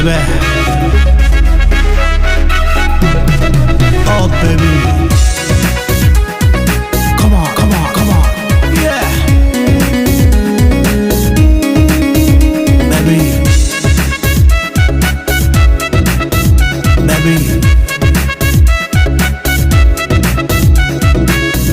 baby. Oh baby, come on, come on, come on, yeah, baby, baby.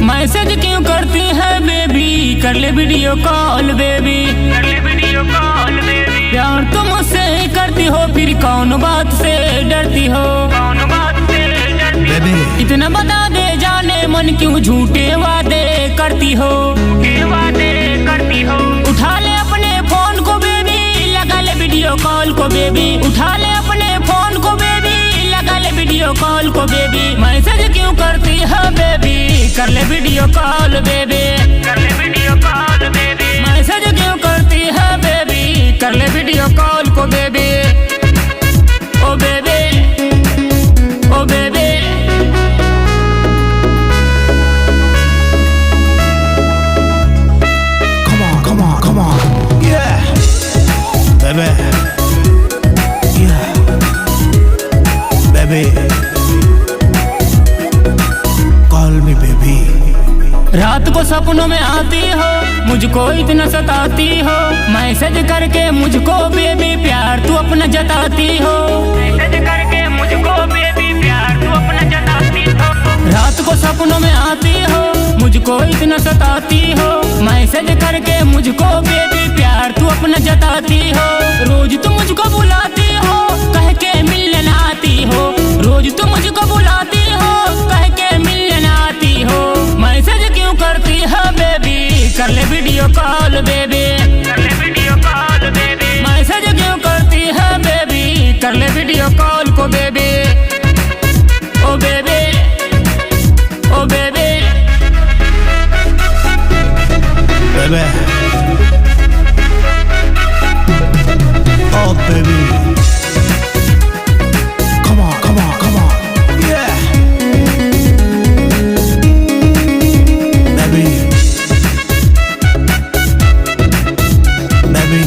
Message क्यों करती है baby, कर ले वीडियो कॉल बेबी, कर ले वीडियो कॉल बेबी। प्यार तुम मुझसे करती हो, फिर कौन बात से डरती हो, कौन बात से डरती बेबी। इतना बता दे जाने मन क्यों झूठे वादे करती हो, झूठे वादे करती हो। उठा ले अपने फोन को बेबी, लगा ले वीडियो कॉल को बेबी। उठा ले अपने फोन को बेबी, लगा ले वीडियो कॉल को बेबी। मैसेज क्यों करती है बेबी, कर ले वीडियो कॉल बेबी, कर ले वीडियो कॉल बेबी। मैसेज क्यों करती है बेबी, कर ले वीडियो कॉल को baby. Oh baby, oh baby. Come on, come on, come on, yeah, baby, yeah, baby. Call me baby. रात को सपनों में आती हो, मुझको इतना सताती हो। मैसेज करके मुझको बेबी प्यार तू अपना जताती हो, मैसेज करके मुझको बेबी प्यार तू अपना जताती हो। रात को सपनों में आती हो, मुझको इतना सताती हो। मैसेज करके मुझको बेबी प्यार तू अपना जताती हो। रोज तू मुझको बुलाती हो, कह के मिलने आती हो। रोज तू मुझको बुलाती हो, कह के मिलने आती हो। मैसेज क्यों करती है बेबी, कर ले वीडियो कॉल बेबी, कर ले वीडियो कॉल बेबी। मैसेज क्यों करती है बेबी, कर ले वीडियो कॉल को baby. Oh baby, oh baby, Baby, oh baby, come on, come on, come on, yeah, baby, baby.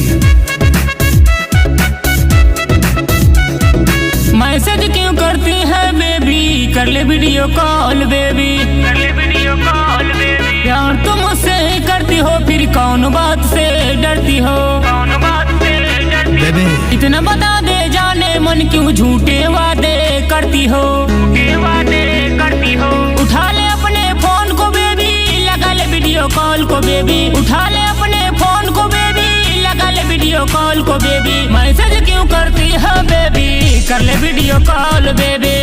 Message क्यों करती है बेबी, कर ले वीडियो कॉल बेबी, कर ले वीडियो कॉल बेबी। प्यार तुम मुझसे करती हो, फिर कौन बात से डरती हो, कौन बात से डरती बेबी। इतना बता दे जाने मन क्यों झूठे वादे करती हो, झूठे वादे करती हो। उठा ले अपने फोन को बेबी, लगा ले वीडियो कॉल को बेबी। उठा ले अपने फोन को बेबी, लगा ले वीडियो कॉल को बेबी। मैसेज क्यों करती है बेबी, कर ले वीडियो कॉल बेबी।